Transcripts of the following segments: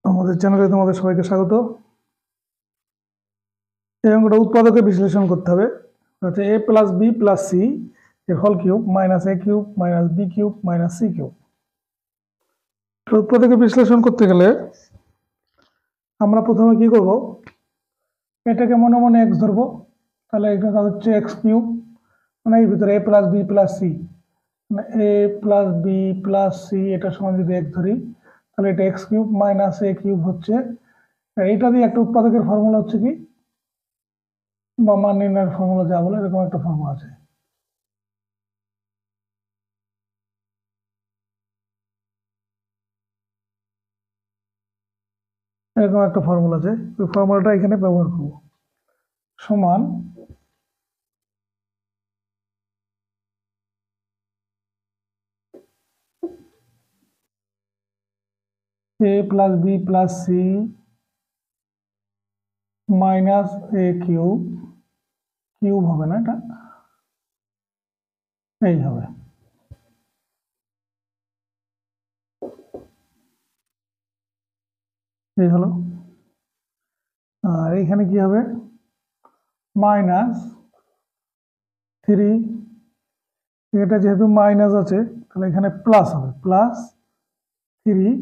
আমাদের চ্যানেলে তোমাদের সবাইকে স্বাগত। এই অঙ্কটা উৎপাদকে বিশ্লেষণ করতে হবে। হচ্ছে a plus B plus C এর whole cube minus a cube minus B cube minus C cube. উৎপাদকে বিশ্লেষণ করতে গেলে আমরা প্রথমে কি করব, এটাকে মনে মনে এক্স ধরবো। তাহলে এটা হচ্ছে এক্স কিউব, মানে এর ভিতরে a plus B plus C, মানে a plus B plus C এটা সমান যদি এক্স ধরি তাহলে এটা X cube minus a cube হচ্ছে। এইটা দিয়ে একটা উৎপাদকের ফর্মুলা হচ্ছে কি, বা মান নির্ণয়ের ফর্মুলা যা বলে এরকম একটা ফর্মুলা আছে। এরকম একটা ফর্মুলা আছে, ওই ফর্মুলাটা এখানে ব্যবহার করব। সমান a plus B plus C minus a cube, cube হবে না, এটা এই হবে। এই হলো। আর এইখানে কি হবে, মাইনাস 3, এটা যেহেতু মাইনাস আছে তাহলে এখানে প্লাস হবে, প্লাস 3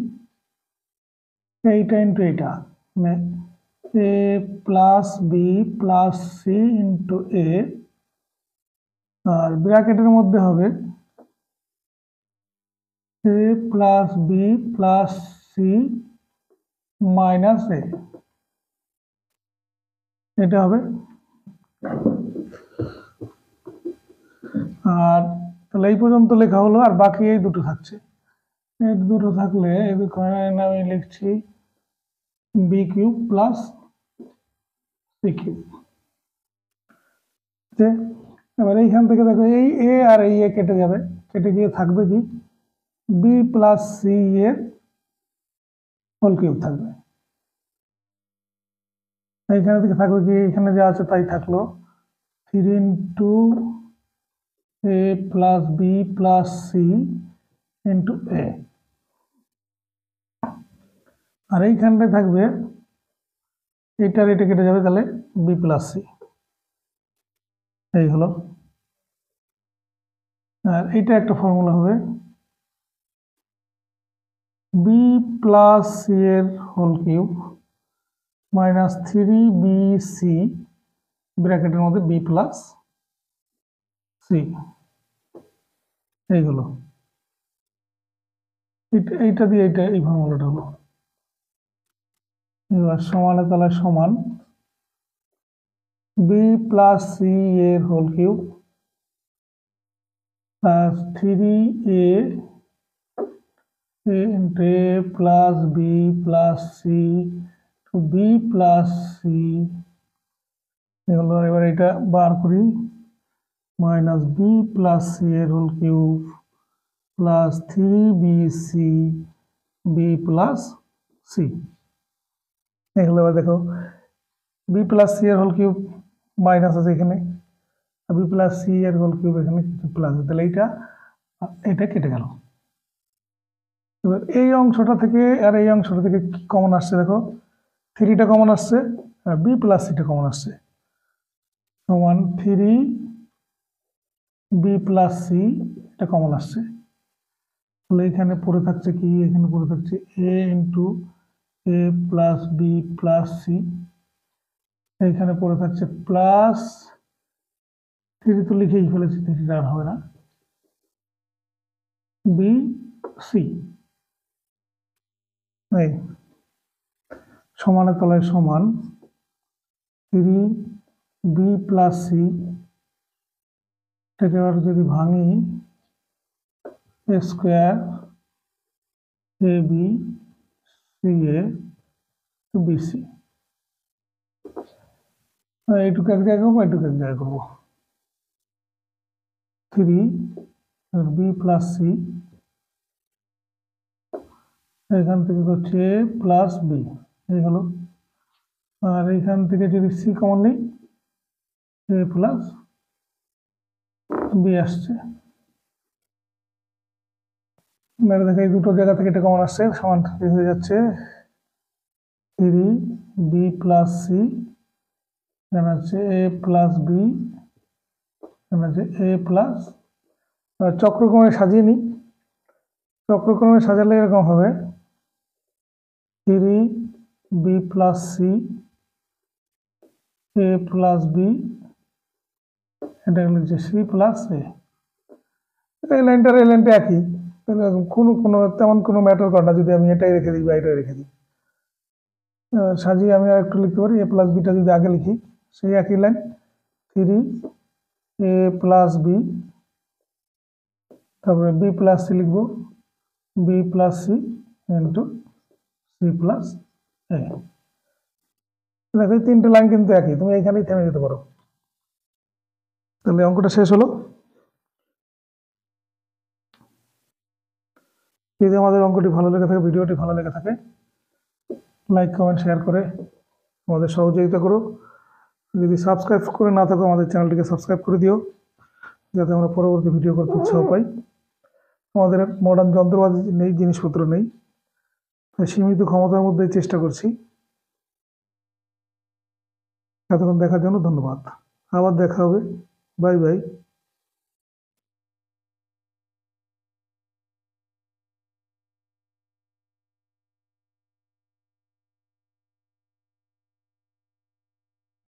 এইটা ইন্টু এইটা, মানে a plus B plus C into A, আর ব্র্যাকেটের মধ্যে হবে a plus B plus C minus A, এটা হবে। আর তাহলে এই পর্যন্ত লেখা হলো, আর বাকি এই দুটো থাকছে। এই দুটো থাকলে এখানে আমি লিখছি B cube plus C cube. এবার এইখান থেকে দেখো এই এ আর এই এ কেটে যাবে, কেটে গিয়ে থাকবে কি বি প্লাস সি এর হোল কিউব থাকবে। এইখানে থেকে থাকবে কি, এখানে যা আছে তাই থাকলো, 3 into A plus B plus C into A, আর এইখানটায় থাকবে এইটার এটা কেটে যাবে, তাহলে বি প্লাস সি, এই হলো। আর এইটা একটা ফর্মুলা হবে, বি প্লাস সি এর হোল কিউব মাইনাস 3bc ব্র্যাকেটের মধ্যে বি প্লাস সি, এইগুলো। এইটা দিয়ে এইটা এই ফর্মুলাটা হলো। এবার সমানে তাহলে সমান বি প্লাস সি এর whole cube plus 3a into A plus B plus C to B plus C, এগুলো। এবার এটা বার করি, মাইনাস বি প্লাস সি এর whole cube plus 3bc B plus C, এগুলো। এবার দেখো বি প্লাস সি এর হোল কিউব মাইনাস আছে এখানে, বি প্লাস সি এর হোল কিউব এখানে কিছু প্লাস আছে, তাহলে এটা কেটে গেল। এবার এই অংশটা থেকে আর এই অংশটা থেকে কি কমন আসছে, দেখো 3টা কমন আসছে আর বি প্লাস সিটা কমন আসছে, সমান 3বি প্লাস সি এটা কমন আসছে। তাহলে এখানে পড়ে থাকছে কি, এখানে পড়ে থাকছে এ into A plus B plus C, এইখানে পড়ে থাকছে প্লাস 3 তো লিখেই ফেলেছি, 3টা আর হবে না, বি সি, এই সমানের তলায় সমান 3বি প্লাস সি, এটাকে আবার যদি ভাঙি এ square A B C A BC, এইটুকু এক জায়গায় করবো, এইটুকু এক জায়গায় করবো। 3বি প্লাস সি, এখান থেকে হচ্ছে এ প্লাস বি, এই হলো। আর এখান থেকে যদি সি কমন নিই, এ প্লাস বি আসছে। দেখো এই দুটো জায়গা থেকে এটা কমন আসছে, সমান হয়ে যাচ্ছে থ্রি বি প্লাস সি, এখানে হচ্ছে এ প্লাস বি, এখানে হচ্ছে এ প্লাস, চক্রক্রমে সাজিয়ে নিই। চক্রক্রমে সাজালে এরকম হবে থ্রি বি প্লাস সি, এ প্লাস বি, এটা হচ্ছে সি প্লাস এ। এই লাইনটার এই লাইনটা একই, কোনো তেমন কোনো ম্যাটার করে না যদি আমি এটাই রেখে দিই বা এটাই রেখে দিই। সাজিয়ে আমি আর একটু লিখতে পারি, এ প্লাস বিটা যদি আগে লিখি সেই একই line, three A plus B, তারপরে বি প্লাস সি লিখবো, B plus C into C plus A. দেখো এই তিনটে লাইন কিন্তু একই, তুমি এইখানেই থেমে যেতে পারো। তাহলে অঙ্কটা শেষ হলো। যদি আমাদের অঙ্কটি ভালো লেগে থাকে, ভিডিওটি ভালো লেগে থাকে, লাইক কমেন্ট শেয়ার করে আমাদের সহযোগিতা করো। যদি সাবস্ক্রাইব করে না থাকো আমাদের চ্যানেলটিকে সাবস্ক্রাইব করে দিও, যাতে আমরা পরবর্তী ভিডিও করতে উৎসাহ পাই। আমাদের মডার্ন যন্ত্রপাতি নেই, জিনিসপত্র নেই, সীমিত ক্ষমতার মধ্যে চেষ্টা করছি। এতক্ষণ দেখার জন্য ধন্যবাদ। আবার দেখা হবে। Bye bye.